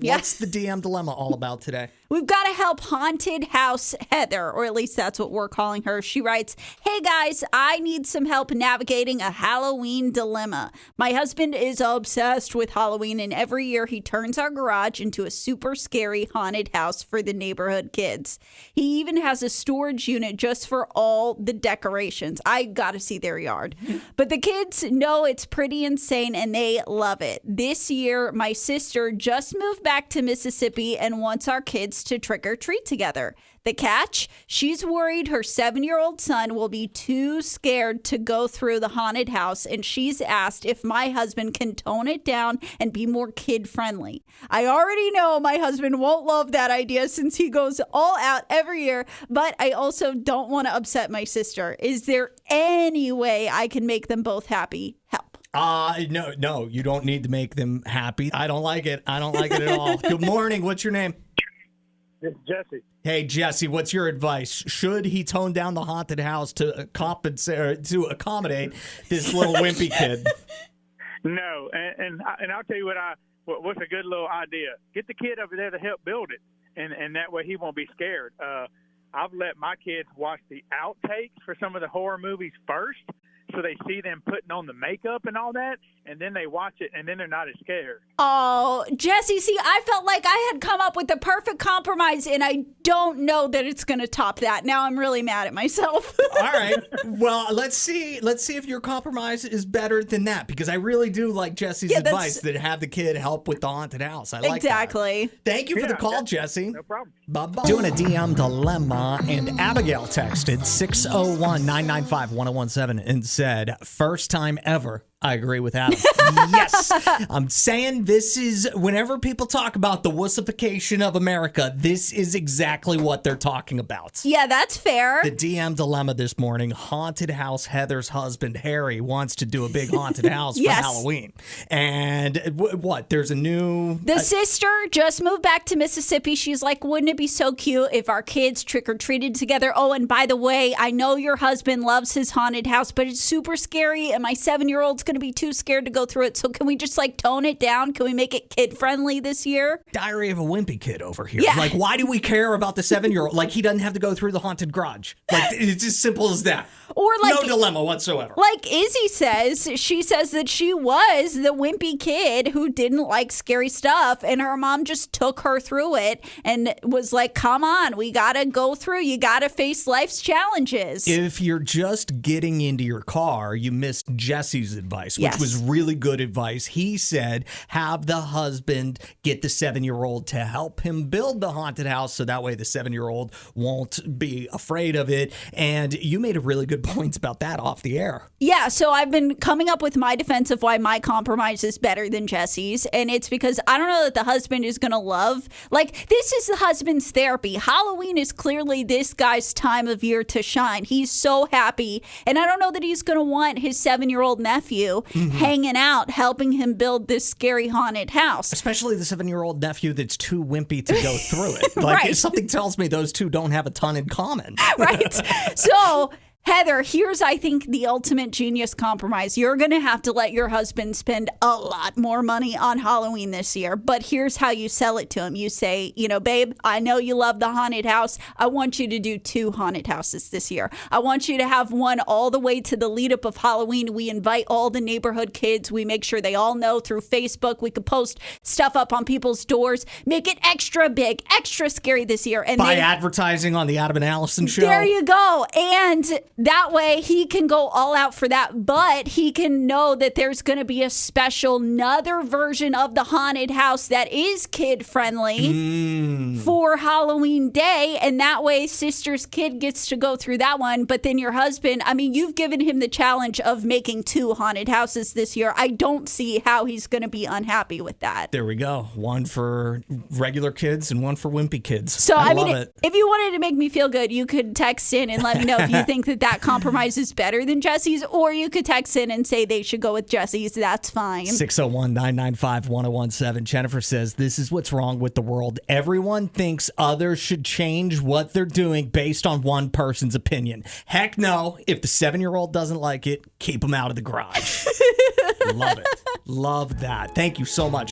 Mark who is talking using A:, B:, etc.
A: What's the DM dilemma all about today?
B: We've got to help Haunted House Heather, or at least that's what we're calling her. She writes, "Hey guys, I need some help navigating a Halloween dilemma. My husband is obsessed with Halloween, and every year he turns our garage into a super scary haunted house for the neighborhood kids. He even has a storage unit just for all the decorations. I got to see their yard. But the kids know it's pretty insane, and they love it. This year, my sister just moved back to Mississippi and wants our kids to trick or treat together. The catch? She's worried her 7-year-old son will be too scared to go through the haunted house, and she's asked if my husband can tone it down and be more kid-friendly. I already know my husband won't love that idea since he goes all out every year, but I also don't want to upset my sister. Is there any way I can make them both happy? Help."
A: No, you don't need to make them happy. I don't like it. I don't like it at all. Good morning. What's your name?
C: It's Jesse.
A: Hey, Jesse, what's your advice? Should he tone down the haunted house to compensate or to accommodate this little wimpy kid?
C: No, and I'll tell you what's a good little idea. Get the kid over there to help build it, and that way he won't be scared. I've let my kids watch the outtakes for some of the horror movies first, so they see them putting on the makeup and all that, and then they watch it, and then they're not as scared.
B: Oh, Jesse, see, I felt like I had come up with the perfect compromise, and I don't know that it's going to top that. Now I'm really mad at myself.
A: All right. Well, let's see if your compromise is better than that, because I really do like Jesse's advice that have the kid help with the haunted house. I like
B: exactly.
A: That. Thank you for the call, Jesse.
C: No problem.
A: Bye-bye. Doing a DM dilemma, and Abigail texted 601-995-1017 and said, "First time ever. I agree with Adam." Yes. I'm saying this is, whenever people talk about the wussification of America, this is exactly what they're talking about.
B: Yeah, that's fair.
A: The DM dilemma this morning, haunted house Heather's husband, Harry, wants to do a big haunted house for Halloween. And what? There's a new...
B: The sister just moved back to Mississippi. She's like, wouldn't it be so cute if our kids trick-or-treated together? Oh, and by the way, I know your husband loves his haunted house, but it's super scary, and my 7-year-old's going to be too scared to go through it. So can we just tone it down? Can we make it kid friendly this year?
A: Diary of a Wimpy Kid over here.
B: Yeah.
A: Like, why do we care about the 7-year-old? Like, he doesn't have to go through the haunted garage. Like, it's as simple as that.
B: Or
A: no dilemma whatsoever.
B: Like Izzy says, she says that she was the wimpy kid who didn't like scary stuff, and her mom just took her through it and was like, come on, we gotta go through, you gotta face life's challenges.
A: If you're just getting into your car, you missed Jesse's advice, which was really good advice. He said, have the husband get the 7-year-old to help him build the haunted house, so that way the 7-year-old won't be afraid of it. And you made a really good points about that off the air.
B: Yeah, so I've been coming up with my defense of why my compromise is better than Jesse's, and it's because I don't know that the husband is going to love, this is the husband's therapy. Halloween is clearly this guy's time of year to shine. He's so happy, and I don't know that he's going to want his 7-year-old nephew hanging out, helping him build this scary haunted house.
A: Especially the 7-year-old nephew that's too wimpy to go through it. Something tells me those two don't have a ton in common.
B: Right. So... Heather, here's, I think, the ultimate genius compromise. You're going to have to let your husband spend a lot more money on Halloween this year, but here's how you sell it to him. You say, babe, I know you love the haunted house. I want you to do 2 haunted houses this year. I want you to have one all the way to the lead up of Halloween. We invite all the neighborhood kids. We make sure they all know through Facebook. We could post stuff up on people's doors. Make it extra big, extra scary this year. And
A: by advertising on the Adam and Allison show.
B: There you go. And that way he can go all out for that, but he can know that there's going to be a special another version of the haunted house that is kid friendly for Halloween day. And that way sister's kid gets to go through that one. But then your husband, you've given him the challenge of making 2 haunted houses this year. I don't see how he's going to be unhappy with that.
A: There we go. One for regular kids and one for wimpy kids.
B: So
A: I love it.
B: If you wanted to make me feel good, you could text in and let me know if you think that compromise is better than Jesse's, or you could text in and say they should go with Jesse's. That's fine.
A: 601-995-1017. Jennifer says, this is what's wrong with the world. Everyone thinks others should change what they're doing based on one person's opinion. Heck no. If the 7-year-old doesn't like it, keep him out of the garage. Love it. Love that. Thank you so much.